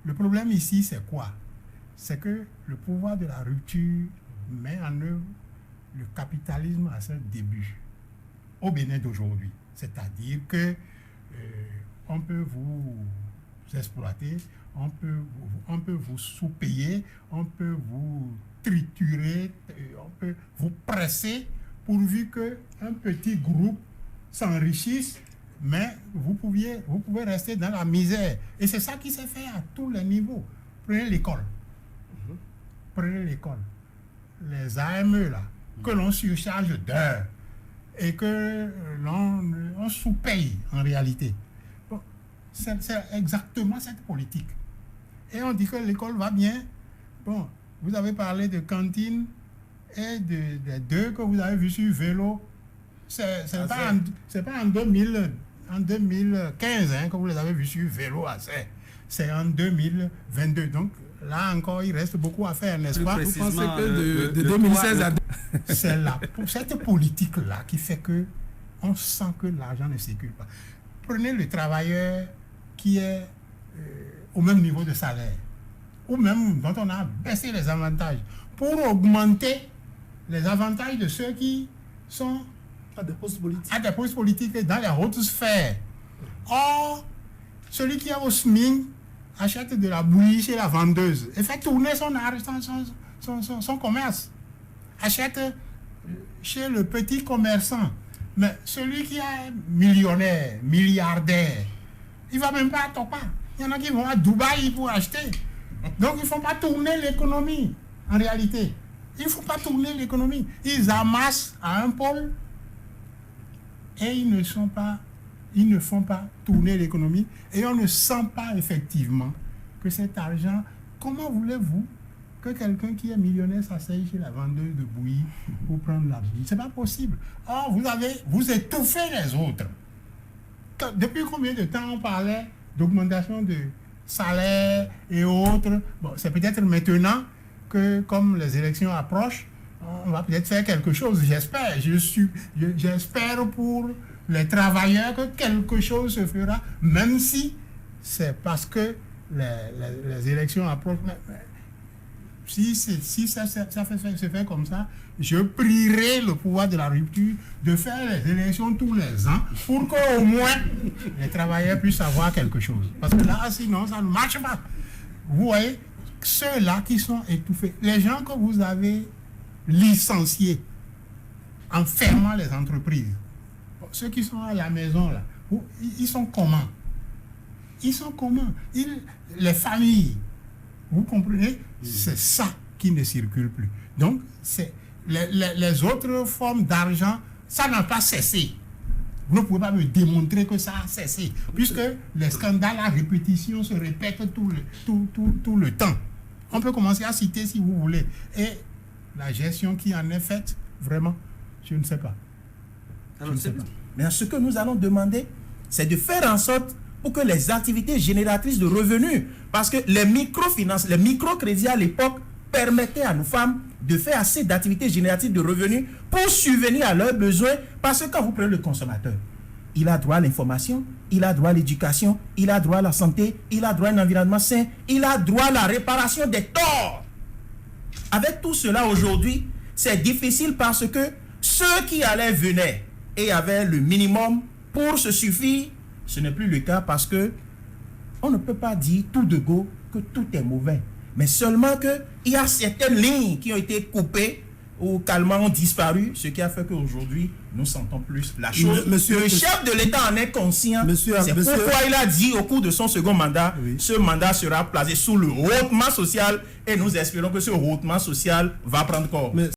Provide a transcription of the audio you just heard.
Le problème ici, c'est quoi? C'est que le pouvoir de la rupture met en œuvre le capitalisme à ses débuts au Bénin d'aujourd'hui. C'est-à-dire que on peut vous exploiter, on peut vous sous-payer, on peut vous triturer, on peut vous presser pourvu qu'un petit groupe s'enrichisse, mais vous pouvez rester dans la misère. Et c'est ça qui s'est fait à tous les niveaux. Prenez l'école. Prenez l'école. Les AME, là, que l'on surcharge d'heures et que l'on sous-paye en réalité. Bon, c'est exactement cette politique. Et on dit que l'école va bien. Bon, vous avez parlé de cantine et des deux que vous avez vus sur vélo. C'est pas en 2015 que vous les avez vus sur vélo à Serres. C'est en 2022. Donc là encore, il reste beaucoup à faire, n'est-ce pas? Vous pensez que de 2016 à... C'est cette politique-là qui fait que on sent que l'argent ne circule pas. Prenez le travailleur qui est au même niveau de salaire, ou même dont on a baissé les avantages, pour augmenter les avantages de ceux qui sont à des postes politiques dans les hautes sphères. Or, celui qui est au SMIC achète de la bouillie chez la vendeuse et fait tourner son commerce. Achète chez le petit commerçant. Mais celui qui est millionnaire, milliardaire, il ne va même pas à Topa. Il y en a qui vont à Dubaï pour acheter. Donc, il ne faut pas tourner l'économie, en réalité. Il ne faut pas tourner l'économie. Ils amassent à un pôle et ils ne font pas tourner l'économie. Et on ne sent pas effectivement que cet argent... Comment voulez-vous que quelqu'un qui est millionnaire s'asseye chez la vendeuse de bouillie pour prendre la bouillie? C'est pas possible. Or, vous étouffez les autres. Depuis combien de temps on parlait d'augmentation de salaire et autres? Bon, c'est peut-être maintenant que, comme les élections approchent, on va peut-être faire quelque chose, j'espère. J'espère pour les travailleurs que quelque chose se fera, même si c'est parce que les élections approchent. Si ça se fait comme ça, je prierai le pouvoir de la rupture de faire les élections tous les ans pour qu'au moins les travailleurs puissent avoir quelque chose. Parce que là, sinon, ça ne marche pas. Vous voyez, ceux-là qui sont étouffés, les gens que vous avez licenciés en fermant les entreprises, ceux qui sont à la maison, là, ils sont comment? Les familles, vous comprenez? C'est ça qui ne circule plus. Donc, les autres formes d'argent, ça n'a pas cessé. Vous ne pouvez pas me démontrer que ça a cessé, puisque les scandales à répétition se répètent tout le temps. On peut commencer à citer si vous voulez. Et la gestion qui en est faite, vraiment, je ne sais pas. Mais ce que nous allons demander, c'est de faire en sorte pour que les activités génératrices de revenus, parce que les microfinances, les microcrédits à l'époque permettaient à nos femmes de faire assez d'activités génératrices de revenus pour subvenir à leurs besoins, parce que quand vous prenez le consommateur, il a droit à l'information, il a droit à l'éducation, il a droit à la santé, il a droit à un environnement sain, il a droit à la réparation des torts. Avec tout cela aujourd'hui, c'est difficile parce que ceux qui allaient venaient et avaient le minimum pour se suffire, ce n'est plus le cas parce que on ne peut pas dire tout de go que tout est mauvais, mais seulement qu'il y a certaines lignes qui ont été coupées ou calmement ont disparu, ce qui a fait qu'aujourd'hui nous sentons plus la chose. Le chef de l'État en est conscient. C'est pourquoi il a dit au cours de son second mandat, ce mandat sera placé sous le hautement social et nous espérons que ce hautement social va prendre corps.